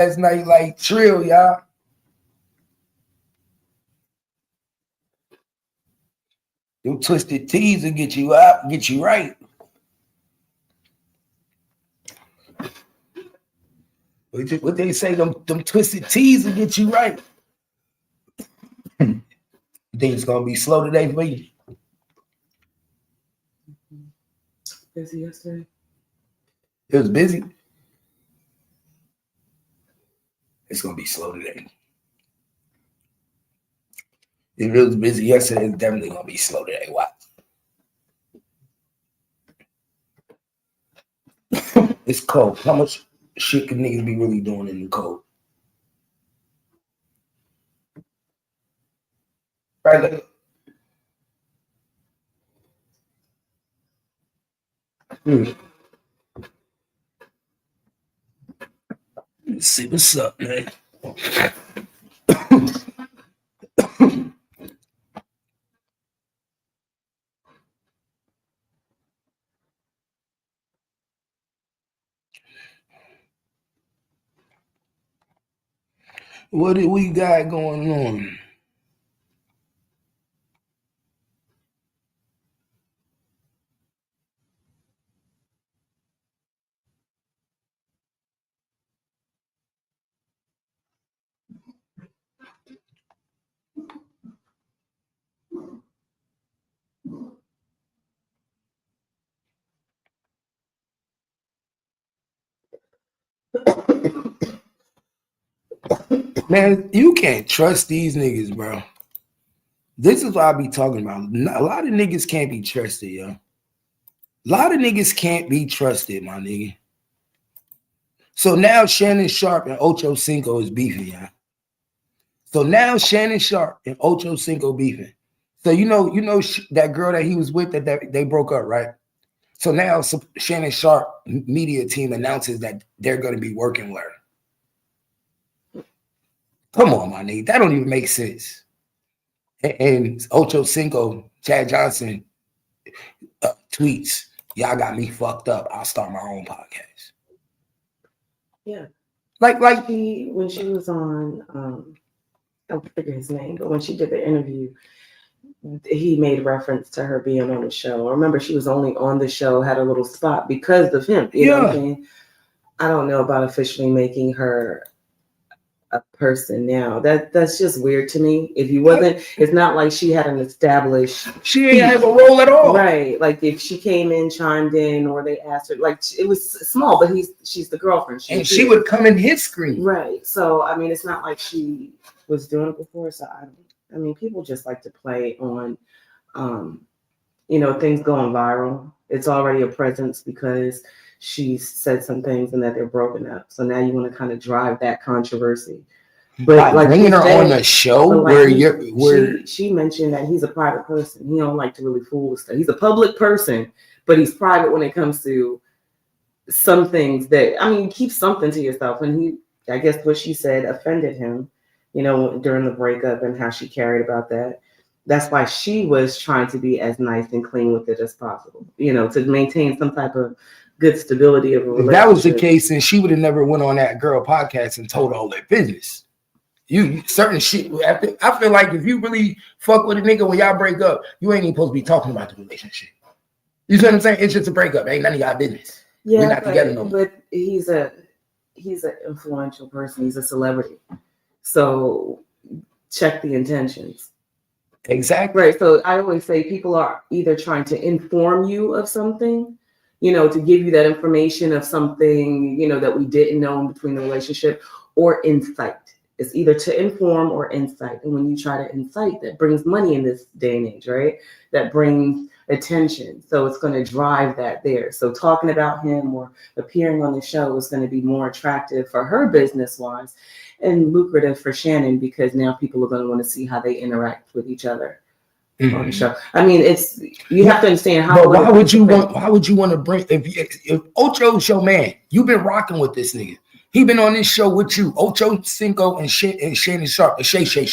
last night like Trill, y'all. Them twisted teas will get you out, get you right. What they say, them twisted teas will get you right. You think it's gonna be slow today for you? Busy yesterday. It was busy. It's gonna be slow today. If it was busy yesterday, it's definitely gonna be slow today. Watch. It's cold. How much shit can niggas be really doing in the cold? Right? Like, Let's see what's up, man. What do we got going on? Man, you can't trust these niggas, bro. This is what I be talking about. A lot of niggas can't be trusted, yo. A lot of niggas can't be trusted, my nigga. So now Shannon Sharp and Ocho Cinco is beefing, y'all. So now Shannon Sharp and Ocho Cinco beefing. So you know that girl that he was with that they broke up, right? So now Shannon Sharp media team announces that they're going to be working with her. Come on, my nigga. That don't even make sense. And Ocho Cinco, Chad Johnson tweets, y'all got me fucked up. I'll start my own podcast. Yeah. Like when she was on, I don't forget his name, but when she did the interview, he made reference to her being on the show. I remember she was only on the show, had a little spot because of him. You know what I'm saying? I don't know about officially making her a person now. That's just weird to me. If you wasn't, it's not like she had an established. She ain't have a role at all, right? Like if she came in, chimed in, or they asked her, like it was small, but she's the girlfriend, she would come in his screen, right? So I mean, it's not like she was doing it before. So I mean, people just like to play on, things going viral. It's already a presence because she said some things and that they're broken up. So now you want to kind of drive that controversy. But like bringing her on the show she mentioned that he's a private person. He don't like to really fool with stuff. He's a public person, but he's private when it comes to some things that, I mean, keep something to yourself. And I guess what she said offended him, during the breakup and how she carried about that. That's why she was trying to be as nice and clean with it as possible, to maintain some type of good stability of a relationship. If that was the case, then she would have never went on that girl podcast and told all their business. You certain shit. I feel like if you really fuck with a nigga when y'all break up, you ain't even supposed to be talking about the relationship. You see what I'm saying? It's just a breakup. Ain't none of y'all business. Yeah, we're not together no more. But he's an influential person. He's a celebrity. So check the intentions. Exactly. Right. So I always say people are either trying to inform you of something, to give you that information of something, that we didn't know in between the relationship, or insight. It's either to inform or insight. And when you try to incite, that brings money in this day and age, right? That brings attention. So it's going to drive that there. So talking about him or appearing on the show is going to be more attractive for her business-wise and lucrative for Shannon, because now people are going to want to see how they interact with each other on the show. I mean, you have to understand how. But why would you want to bring if Ocho's your man? You've been rocking with this nigga. He been on this show with you, Ocho Cinco and Shannon Sharp and Shay.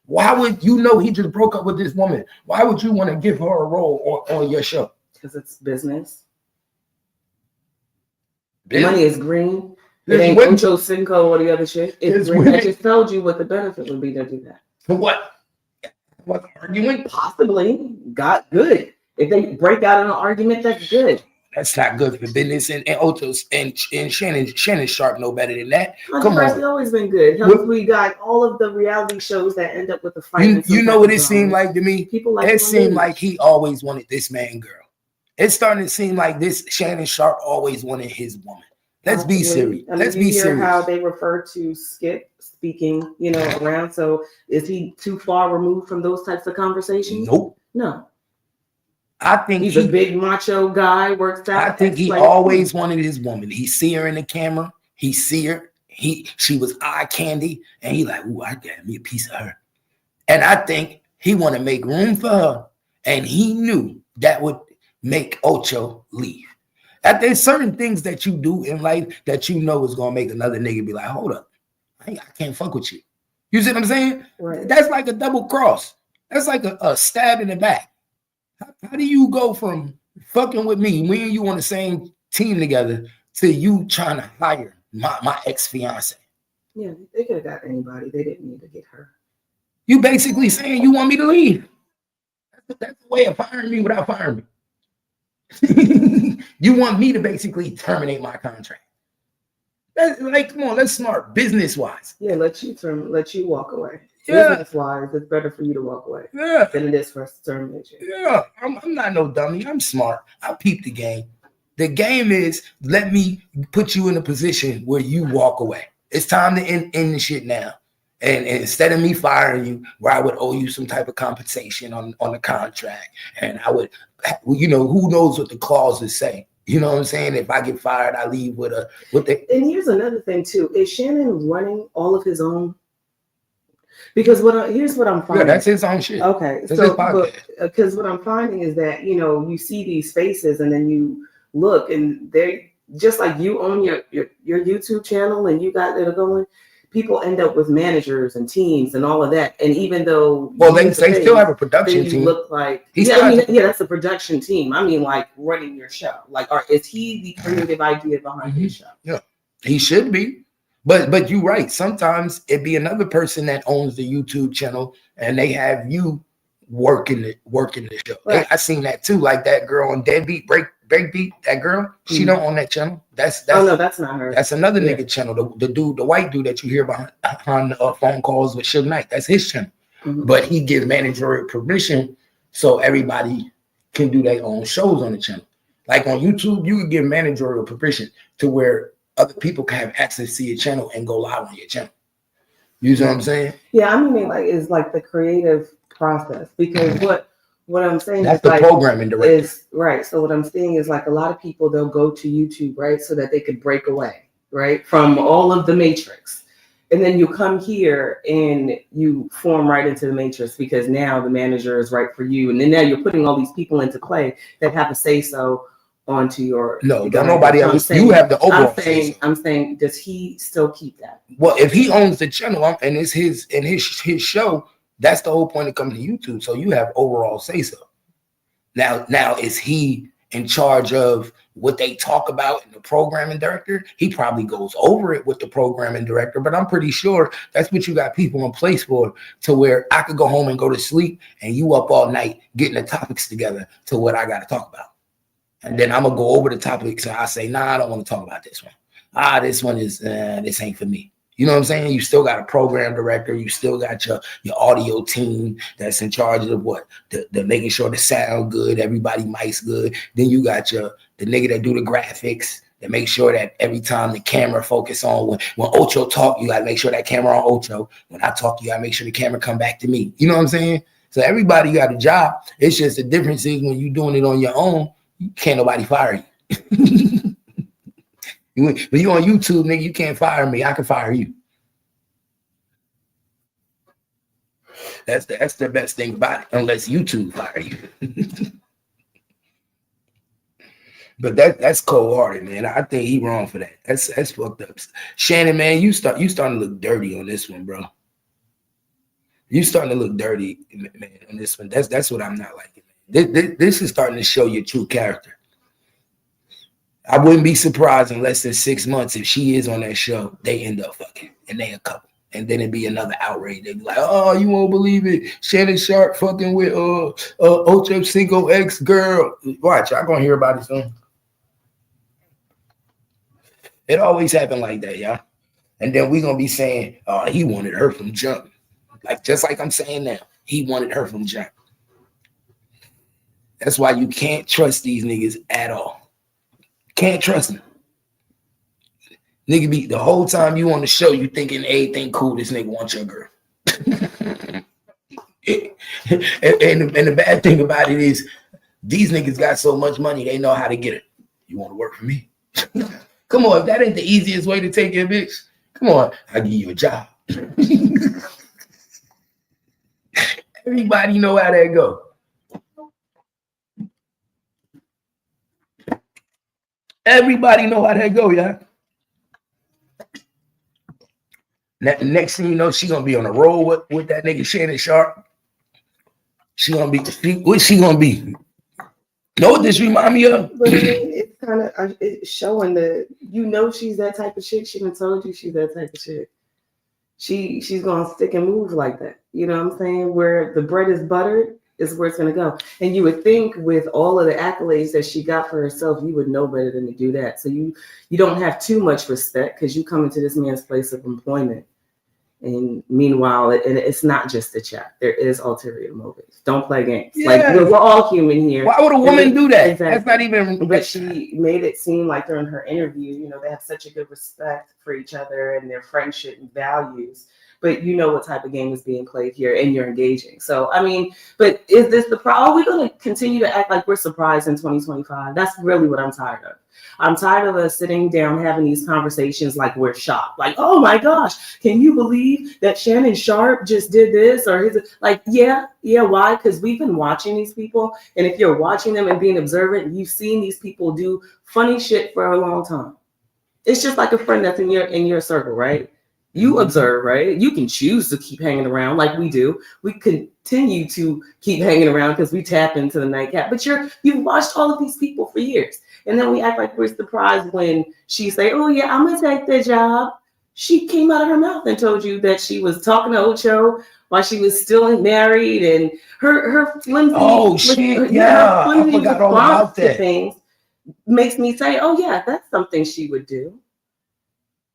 Why would he just broke up with this woman? Why would you want to give her a role on your show? Because it's business. Money is green. It ain't Ocho Cinco or the other shit. I just told you what the benefit would be to do that. For what? What arguing? Possibly got good. If they break out in an argument, that's good. That's not good for business. And Oto's and Shannon Sharp know better than that. Controversy always been good. We got all of the reality shows that end up with the fight. You know what it seemed like to me? People like it seemed like he always wanted this man girl. It's starting to seem like this Shannon Sharp always wanted his woman. Let's be serious. Let's be serious. How they refer to Skip speaking, around. So is he too far removed from those types of conversations? Nope. No. I think he's a big macho guy, works out. I think he always wanted his woman. He see her in the camera. He see her. She was eye candy. And he like, ooh, I got me a piece of her. And I think he want to make room for her. And he knew that would make Ocho leave. That there's certain things that you do in life that is going to make another nigga be like, hold up. I can't fuck with you. You see what I'm saying? Right. That's like a double cross. That's like a stab in the back. How do you go from fucking with me, me and you on the same team together, to you trying to hire my ex-fiance? Yeah, they could have got anybody. They didn't need to get her. You basically saying you want me to leave. That's the way of firing me without firing me. You want me to basically terminate my contract. That's like, come on, that's smart business-wise. Yeah, let you walk away. Yeah. Business-wise, it's better for you to walk away than it is for us to terminate you. Yeah, I'm not no dummy. I'm smart. I peep the game. The game is let me put you in a position where you walk away. It's time to end the shit now. And instead of me firing you, where I would owe you some type of compensation on the contract, and I would, who knows what the clauses say. You know what I'm saying? If I get fired, I leave with the. And here's another thing too: is Shannon running all of his own? Because here's what I'm finding. Yeah, that's his own shit. Okay, because what I'm finding is that you see these faces and then you look and they just like you own your YouTube channel and you got it going. People end up with managers and teams and all of that. And even though they still have a production team. Look like that's a production team. I mean, like running your show. Like, is he the creative idea behind his show? Yeah, he should be. But you're right. Sometimes it be another person that owns the YouTube channel and they have you working the show. Right. I seen that too. Like that girl on Deadbeat Breakbeat, that girl, she don't own that channel. That's no, that's not her. That's another nigga channel. The dude, the white dude that you hear behind phone calls with Suge Knight. That's his channel. Mm-hmm. But he gives managerial permission so everybody can do their own shows on the channel. Like on YouTube, you can give managerial permission to where other people can have access to your channel and go live on your channel. You see what I'm saying? Yeah, I mean, it's like the creative process, because what I'm saying that's is the like, programming director. Is right. So what I'm saying is like a lot of people, they'll go to YouTube, right, so that they could break away, right, from all of the matrix. And then you come here and you form right into the matrix because now the manager is right for you. And then now you're putting all these people into play that have to say so onto your. No, nobody else. You have the overall. I'm saying, does he still keep that? Well, if he owns the channel and it's his show, that's the whole point of coming to YouTube. So you have overall say so. Now is he in charge of what they talk about in the programming director? He probably goes over it with the programming director, but I'm pretty sure that's what you got people in place for, to where I could go home and go to sleep and you up all night getting the topics together to what I got to talk about. And then I'm going to go over the topics and I say, nah, I don't want to talk about this one. This one is, this ain't for me. You know what I'm saying? You still got a program director. You still got your audio team that's in charge of what? The making sure the sound good, everybody mic's good. Then you got the nigga that do the graphics, that make sure that every time the camera focus on when Ocho talk, you got to make sure that camera on Ocho. When I talk, you got to make sure the camera come back to me. You know what I'm saying? So everybody got a job. It's just the difference is when you're doing it on your own, can't nobody fire you. When you on YouTube, nigga, you can't fire me. I can fire you. That's the best thing about it, unless YouTube fire you. But that's cold-hearted, man. I think he wrong for that. That's fucked up. Shannon, man, you starting to look dirty on this one, bro. You starting to look dirty, man, on this one. That's what I'm not liking. This is starting to show your true character. I wouldn't be surprised in less than 6 months if she is on that show, they end up fucking and they a couple. And then it'd be another outrage. They'd be like, oh, you won't believe it. Shannon Sharp fucking with Ocho Cinco ex girl. Watch, y'all gonna hear about it soon. It always happened like that, y'all. And then we gonna be saying, oh, he wanted her from jump. Like just like I'm saying now, he wanted her from jump. That's why you can't trust these niggas at all. Can't trust them. Nigga be the whole time you on the show, you thinking everything cool. This nigga wants your girl. and the bad thing about it is these niggas got so much money, they know how to get it. You want to work for me? Come on, if that ain't the easiest way to take your bitch, come on, I'll give you a job. Everybody know how that go. Everybody know how that go, yeah. Next thing you know, she gonna be on the road with that nigga Shannon Sharp. She gonna be what she gonna be? Know what this remind me of? But I mean, it's kind of it's showing that she's that type of chick. She done told you she's that type of chick. She's gonna stick and move like that. You know what I'm saying? Where the bread is buttered is where it's gonna go. And you would think with all of the accolades that she got for herself, you would know better than to do that. So you don't have too much respect because you come into this man's place of employment. And meanwhile, it's not just a chat. There is ulterior motives. Don't play games. Yeah. Like we're all human here. Why would a woman do that? Exactly. That's not even. But she made it seem like during her interview, they have such a good respect for each other and their friendship and values. But you know what type of game is being played here, and you're engaging. So I mean, but is this the problem? Are we going to continue to act like we're surprised in 2025? That's really what I'm tired of. I'm tired of us sitting down having these conversations like we're shocked. Like, oh my gosh, can you believe that Shannon Sharp just did this? Or yeah, why? Because we've been watching these people. And if you're watching them and being observant, you've seen these people do funny shit for a long time. It's just like a friend that's in your circle, right? You observe, right? You can choose to keep hanging around like we do. We continue to keep hanging around because we tap into the nightcap. But you've watched all of these people for years. And then we act like we're surprised when she say, oh yeah, I'm gonna take the job. She came out of her mouth and told you that she was talking to Ocho while she was still married, and her flimsy, I forgot all about that. Things makes me say, oh yeah, that's something she would do.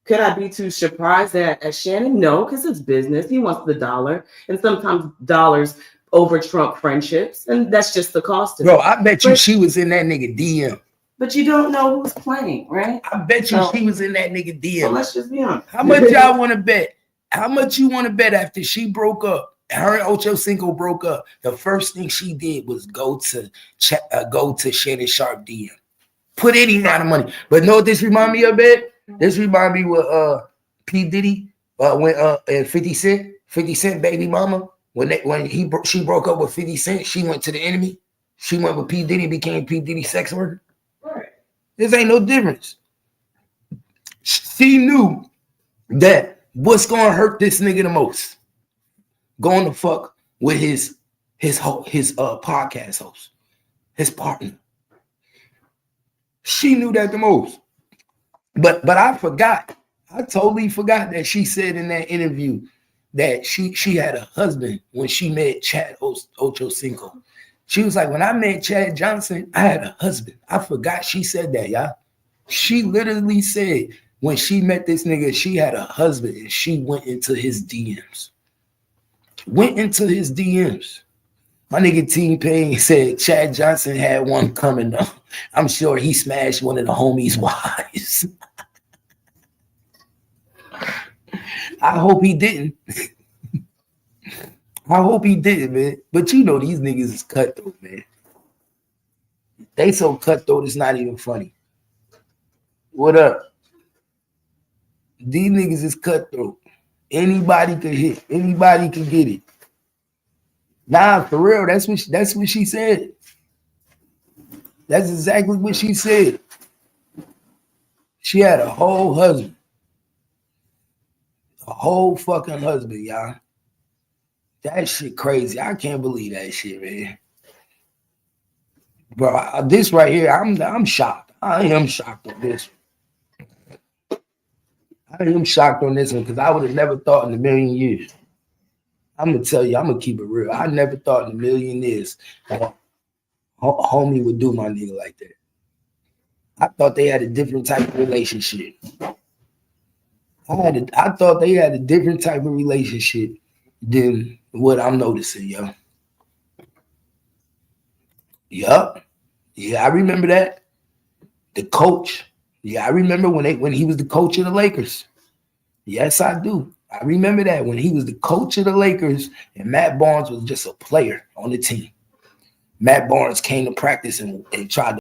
Could I be too surprised at Shannon? No, because it's business. He wants the dollar, and sometimes dollars over trump friendships, and that's just the cost of it. Bro, I bet you she was in that nigga DM. But you don't know who's playing, right? I bet you she was in that nigga DM. So let's just be honest. How much y'all want to bet? How much you want to bet after she broke up? Her and Ocho Cinco broke up. The first thing she did was go to Shannon Sharp DM. Put any amount of money. But know what this remind me of, bet? This remind me with P. Diddy and 50 Cent baby mama. She broke up with 50 Cent, she went to the enemy. She went with P. Diddy, became P. Diddy sex worker. Right. This ain't no difference. She knew that what's gonna hurt this nigga the most? Going to fuck with his podcast host, his partner. She knew that the most. But I forgot. I totally forgot that she said in that interview that she had a husband when she met Chad Ocho Cinco. She was like, when I met Chad Johnson, I had a husband. I forgot she said that, y'all. She literally said when she met this nigga, she had a husband and she went into his DMs. My nigga T-Pain said Chad Johnson had one coming up. I'm sure he smashed one of the homies' wives. I hope he didn't. Man. But you know these niggas is cutthroat, man. They so cutthroat, it's not even funny. What up? These niggas is cutthroat. Anybody can hit. Anybody can get it. Nah, for real. That's what she said. That's exactly what she said. She had a whole husband. A whole fucking husband, y'all. That shit crazy. I can't believe that shit, man. Bro, this right here, I'm shocked. I am shocked on this. I am shocked on this one because I would have never thought in a million years. I'm gonna tell you, I'm gonna keep it real. I never thought in a million years that homie would do my nigga like that. I thought they had a different type of relationship. I thought they had a different type of relationship than what I'm noticing, yo. Yup. Yeah, I remember that. The coach. Yeah, I remember when he was the coach of the Lakers. Yes, I do. I remember that when he was the coach of the Lakers and Matt Barnes was just a player on the team. Matt Barnes came to practice and tried to